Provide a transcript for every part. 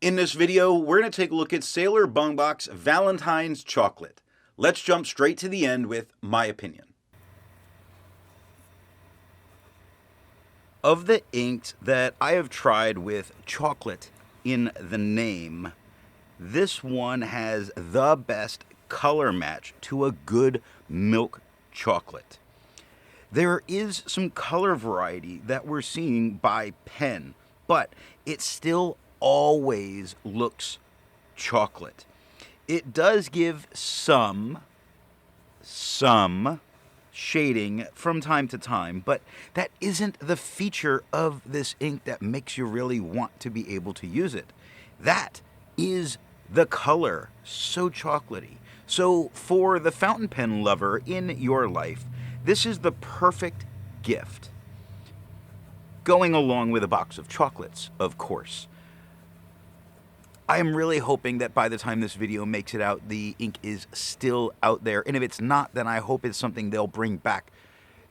In this video, we're going to take a look at Sailor Bungubox Valentine's Chocolate. Let's jump straight to the end with my opinion. Of the inks that I have tried with chocolate in the name, this one has the best color match to a good milk chocolate. There is some color variety that we're seeing by pen, but it still always looks chocolate. It does give some shading from time to time, but that isn't the feature of this ink that makes you really want to be able to use it. That is the color, so chocolatey. So for the fountain pen lover in your life, this is the perfect gift. Going along with a box of chocolates, of course. I am really hoping that by the time this video makes it out, the ink is still out there. And if it's not, then I hope it's something they'll bring back.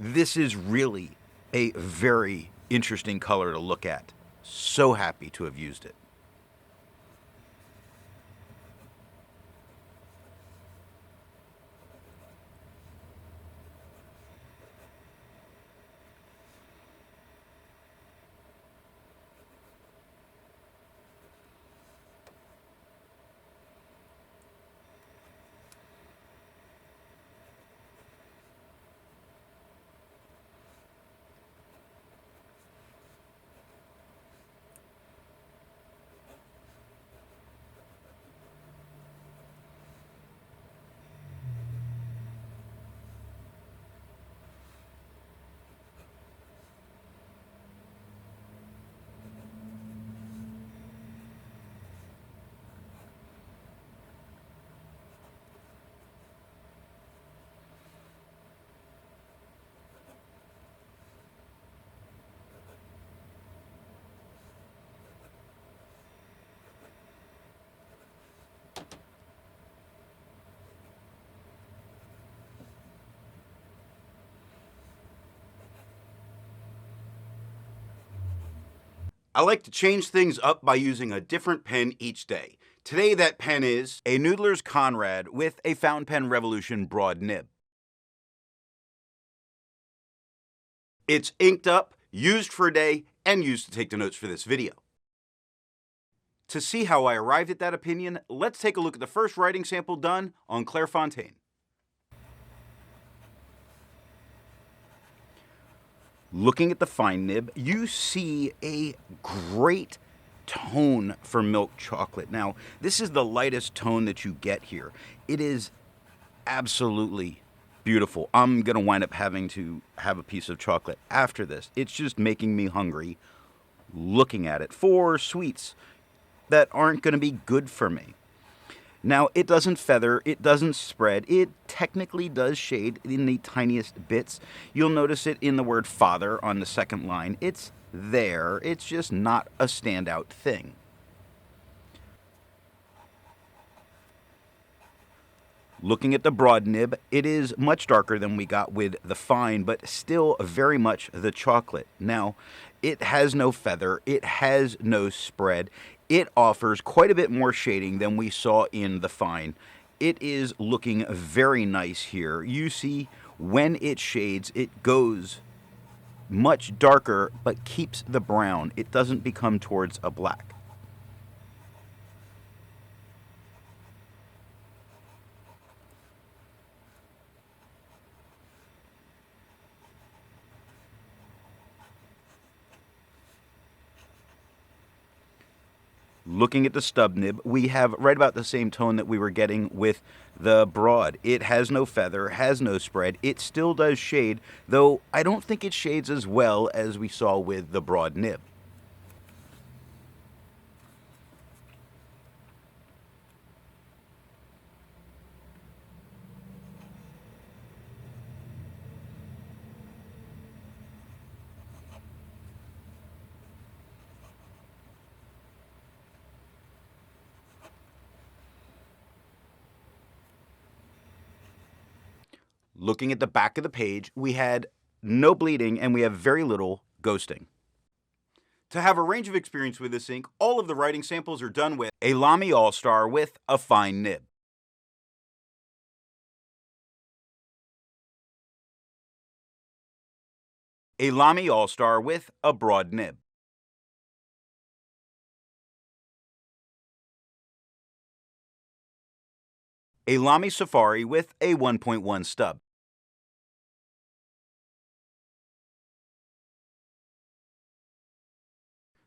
This is really a very interesting color to look at. So happy to have used it. I like to change things up by using a different pen each day. Today that pen is a Noodler's Conrad with a Fountain Pen Revolution broad nib. It's inked up, used for a day, and used to take the notes for this video. To see how I arrived at that opinion, let's take a look at the first writing sample done on Clairfontaine. Looking at the fine nib, you see a great tone for milk chocolate. Now, this is the lightest tone that you get here. It is absolutely beautiful. I'm going to wind up having to have a piece of chocolate after this. It's just making me hungry looking at it for sweets that aren't going to be good for me. Now, it doesn't feather, it doesn't spread, it technically does shade in the tiniest bits. You'll notice it in the word father on the second line. It's there, it's just not a standout thing. Looking at the broad nib, it is much darker than we got with the fine, but still very much the chocolate. Now, it has no feather, it has no spread. It offers quite a bit more shading than we saw in the fine. It is looking very nice here. You see when it shades, it goes much darker, but keeps the brown. It doesn't become towards a black. Looking at the stub nib, we have right about the same tone that we were getting with the broad. It has no feather, has no spread. It still does shade, though I don't think it shades as well as we saw with the broad nib. Looking at the back of the page, we had no bleeding and we have very little ghosting. To have a range of experience with this ink, all of the writing samples are done with a Lamy All-Star with a fine nib. A Lamy All-Star with a broad nib. A Lamy Safari with a 1.1 stub.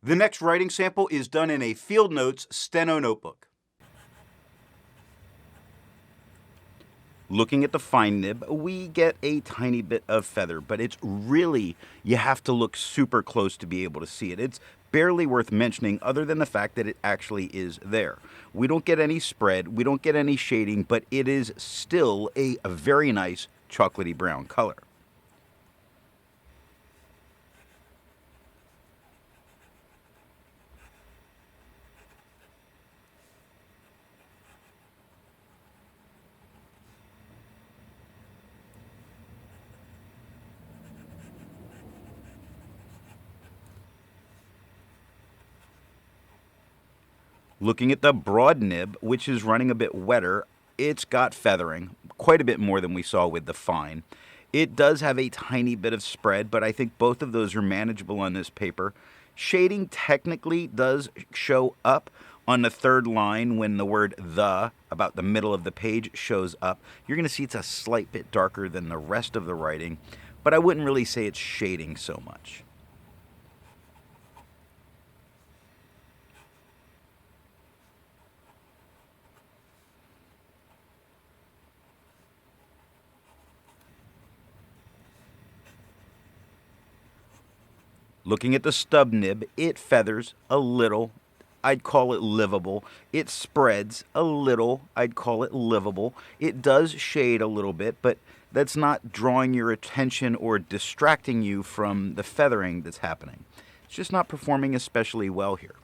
The next writing sample is done in a FieldNotes Steno notebook. Looking at the fine nib, we get a tiny bit of feather, but it's really, you have to look super close to be able to see it. It's barely worth mentioning other than the fact that it actually is there. We don't get any spread, we don't get any shading, but it is still a very nice chocolatey brown color. Looking at the broad nib, which is running a bit wetter, it's got feathering, quite a bit more than we saw with the fine. It does have a tiny bit of spread, but I think both of those are manageable on this paper. Shading technically does show up on the third line when the word "the" about the middle of the page shows up. You're going to see it's a slight bit darker than the rest of the writing, but I wouldn't really say it's shading so much. Looking at the stub nib, it feathers a little. I'd call it livable. It spreads a little. I'd call it livable. It does shade a little bit, but that's not drawing your attention or distracting you from the feathering that's happening. It's just not performing especially well here.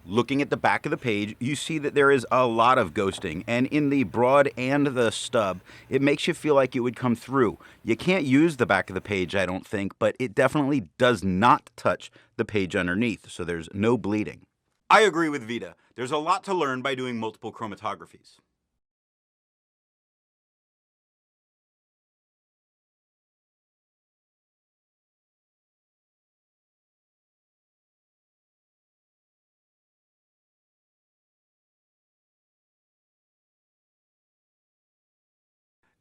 Looking at the back of the page, you see that there is a lot of ghosting, and in the broad and the stub, it makes you feel like it would come through. You can't use the back of the page, I don't think, but it definitely does not touch the page underneath, so there's no bleeding. I agree with Vita. There's a lot to learn by doing multiple chromatographies.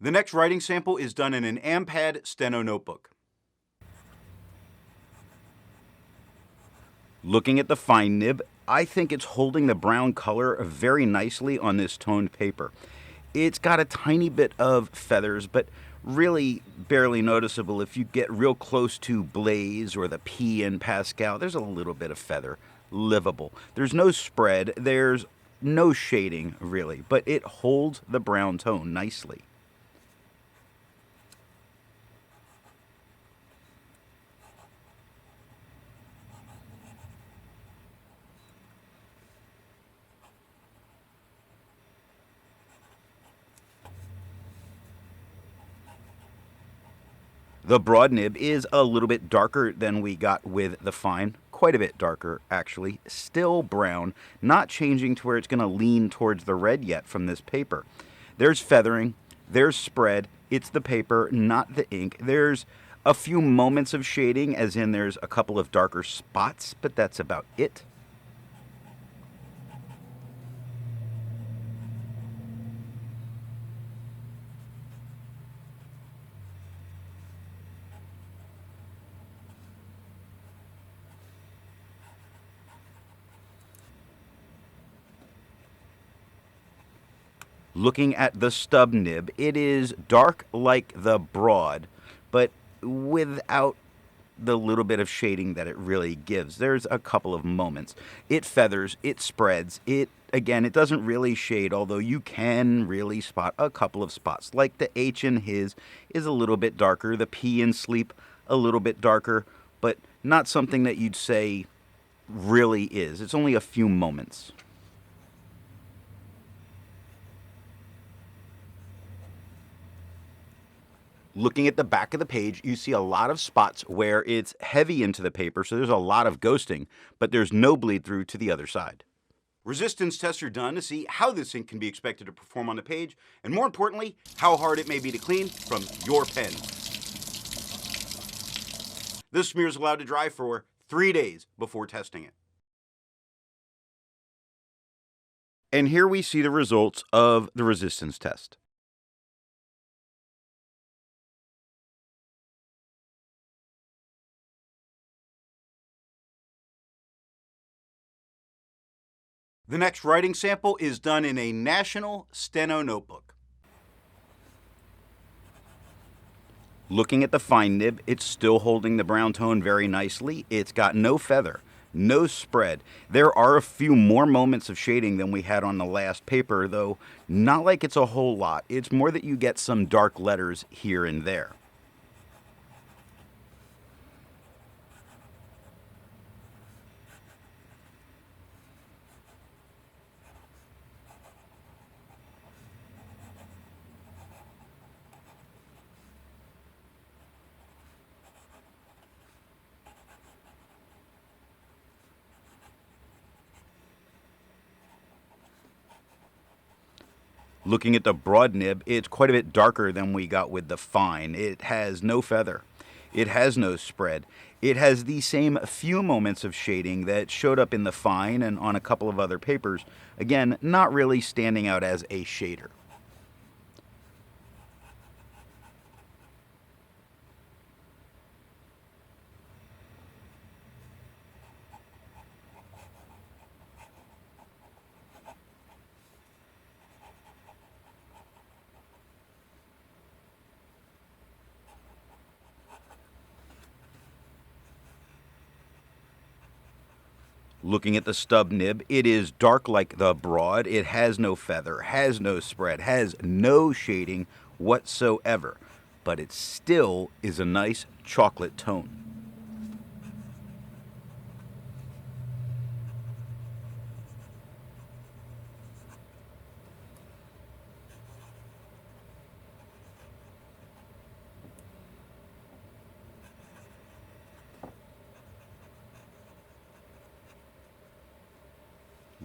The next writing sample is done in an AmPad Steno notebook. Looking at the fine nib, I think it's holding the brown color very nicely on this toned paper. It's got a tiny bit of feathers, but really barely noticeable. If you get real close to Blaze or the P in Pascal, there's a little bit of feather, livable. There's no spread, there's no shading really, but it holds the brown tone nicely. The broad nib is a little bit darker than we got with the fine, quite a bit darker actually, still brown, not changing to where it's going to lean towards the red yet from this paper. There's feathering, there's spread, it's the paper, not the ink. There's a few moments of shading, as in there's a couple of darker spots, but that's about it. Looking at the stub nib, it is dark like the broad, but without the little bit of shading that it really gives. There's a couple of moments. It feathers, it spreads, again, it doesn't really shade, although you can really spot a couple of spots. Like the H in his is a little bit darker, the P in sleep a little bit darker, but not something that you'd say really is. It's only a few moments. Looking at the back of the page, you see a lot of spots where it's heavy into the paper, so there's a lot of ghosting, but there's no bleed through to the other side. Resistance tests are done to see how this ink can be expected to perform on the page, and more importantly, how hard it may be to clean from your pen. This smear is allowed to dry for 3 days before testing it. And here we see the results of the resistance test. The next writing sample is done in a National Steno notebook. Looking at the fine nib, it's still holding the brown tone very nicely. It's got no feather, no spread. There are a few more moments of shading than we had on the last paper, though not like it's a whole lot. It's more that you get some dark letters here and there. Looking at the broad nib, it's quite a bit darker than we got with the fine. It has no feather. It has no spread. It has the same few moments of shading that showed up in the fine and on a couple of other papers. Again, not really standing out as a shader. Looking at the stub nib, it is dark like the broad. It has no feather, has no spread, has no shading whatsoever, but it still is a nice chocolate tone.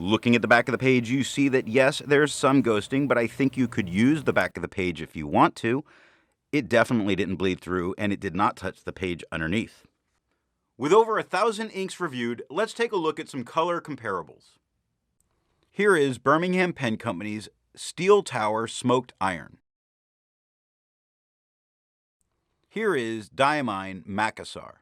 Looking at the back of the page, you see that yes, there's some ghosting, but I think you could use the back of the page if you want to. It definitely didn't bleed through, and it did not touch the page underneath. With over 1,000 inks reviewed, let's take a look at some color comparables. Here is Birmingham Pen Company's Steel Tower Smoked Iron. Here is Diamine Macassar.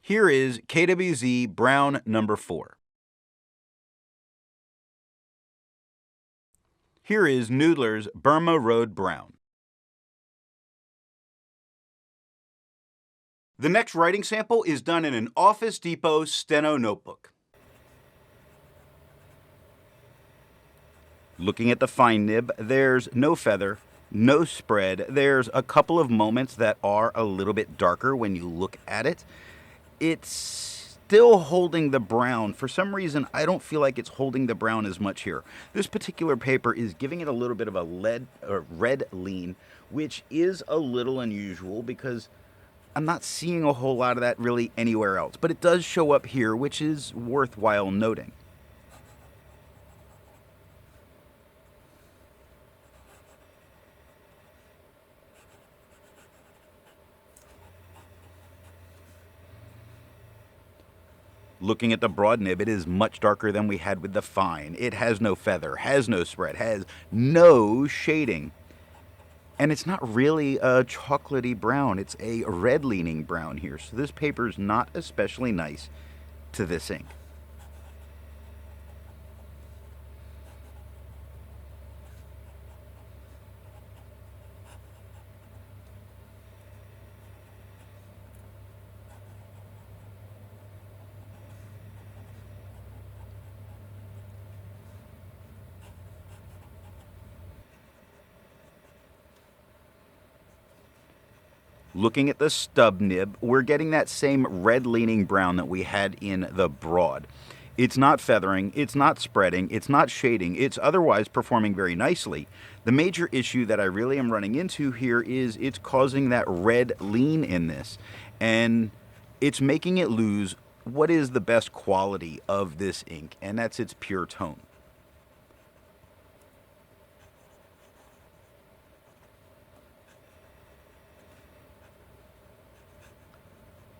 Here is KWZ Brown No. 4. Here is Noodler's Burma Road Brown. The next writing sample is done in an Office Depot Steno notebook. Looking at the fine nib, there's no feather, no spread. There's a couple of moments that are a little bit darker when you look at it. It's still holding the brown. For some reason, I don't feel like it's holding the brown as much here. This particular paper is giving it a little bit of a red lean, which is a little unusual because I'm not seeing a whole lot of that really anywhere else. But it does show up here, which is worthwhile noting. Looking at the broad nib, it is much darker than we had with the fine. It has no feather, has no spread, has no shading. And it's not really a chocolatey brown. It's a red-leaning brown here. So this paper is not especially nice to this ink. Looking at the stub nib, we're getting that same red leaning brown that we had in the broad. It's not feathering, it's not spreading, it's not shading, it's otherwise performing very nicely. The major issue that I really am running into here is it's causing that red lean in this, and it's making it lose what is the best quality of this ink, and that's its pure tone.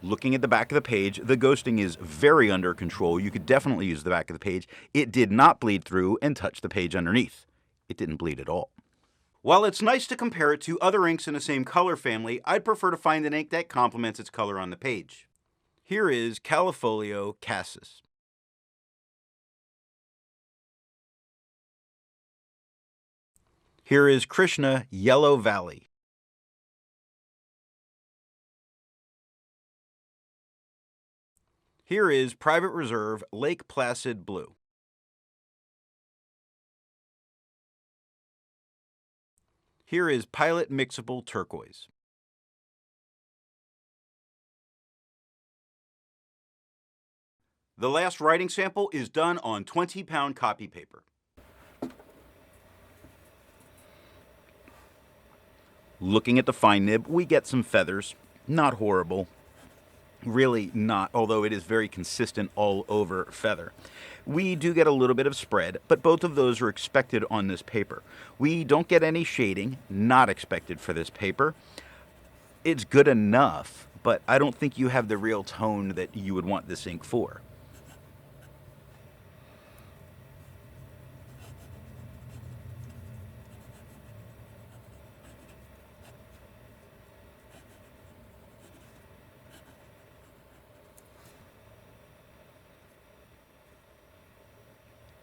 Looking at the back of the page, the ghosting is very under control. You could definitely use the back of the page. It did not bleed through and touch the page underneath. It didn't bleed at all. While it's nice to compare it to other inks in the same color family, I'd prefer to find an ink that complements its color on the page. Here is Califolio Cassis. Here is Krishna Yellow Valley. Here is Private Reserve Lake Placid Blue. Here is Pilot Mixable Turquoise. The last writing sample is done on 20-pound copy paper. Looking at the fine nib, we get some feathers. Not horrible. Really not, although it is very consistent all over feather. We do get a little bit of spread, but both of those are expected on this paper. We don't get any shading, not expected for this paper. It's good enough, but I don't think you have the real tone that you would want this ink for.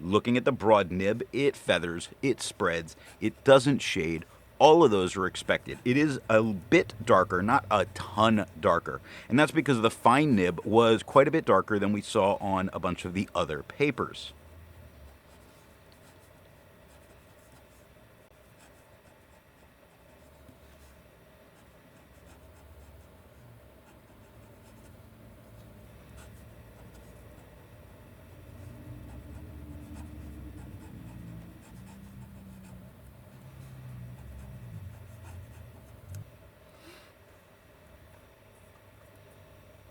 Looking at the broad nib, it feathers, it spreads, it doesn't shade. All of those are expected. It is a bit darker, not a ton darker. And that's because the fine nib was quite a bit darker than we saw on a bunch of the other papers.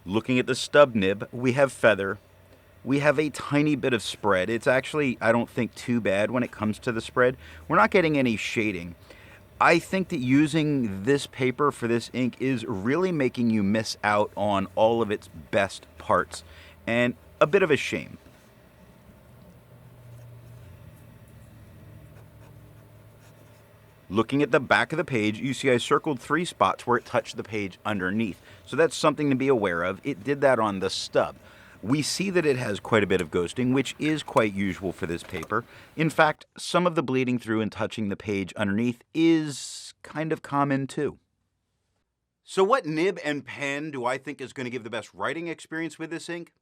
Looking at the stub nib, we have feather. We have a tiny bit of spread. It's actually, I don't think, too bad when it comes to the spread. We're not getting any shading. I think that using this paper for this ink is really making you miss out on all of its best parts, and a bit of a shame. Looking at the back of the page, you see I circled 3 spots where it touched the page underneath. So that's something to be aware of. It did that on the stub. We see that it has quite a bit of ghosting, which is quite usual for this paper. In fact, some of the bleeding through and touching the page underneath is kind of common too. So what nib and pen do I think is going to give the best writing experience with this ink?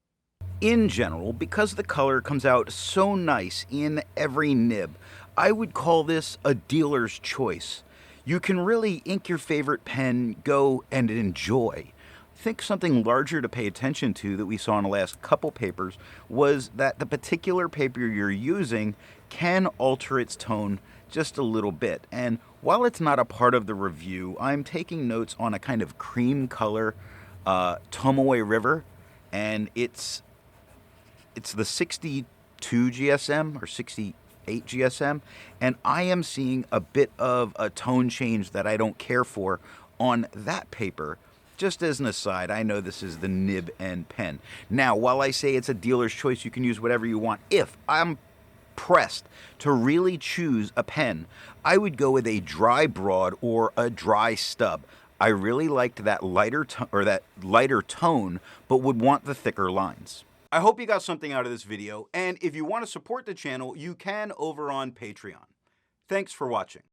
In general, because the color comes out so nice in every nib, I would call this a dealer's choice. You can really ink your favorite pen, go and enjoy. I think something larger to pay attention to that we saw in the last couple papers was that the particular paper you're using can alter its tone just a little bit. And while it's not a part of the review, I'm taking notes on a kind of cream color Tomoe River, and it's the 62 GSM or 68 GSM, and I am seeing a bit of a tone change that I don't care for on that paper. Just as an aside, I know this is the Nib and Pen. Now, while I say it's a dealer's choice, you can use whatever you want. If I'm pressed to really choose a pen, I would go with a dry broad or a dry stub. I really liked that lighter tone, but would want the thicker lines. I hope you got something out of this video, and if you want to support the channel, you can over on Patreon. Thanks for watching.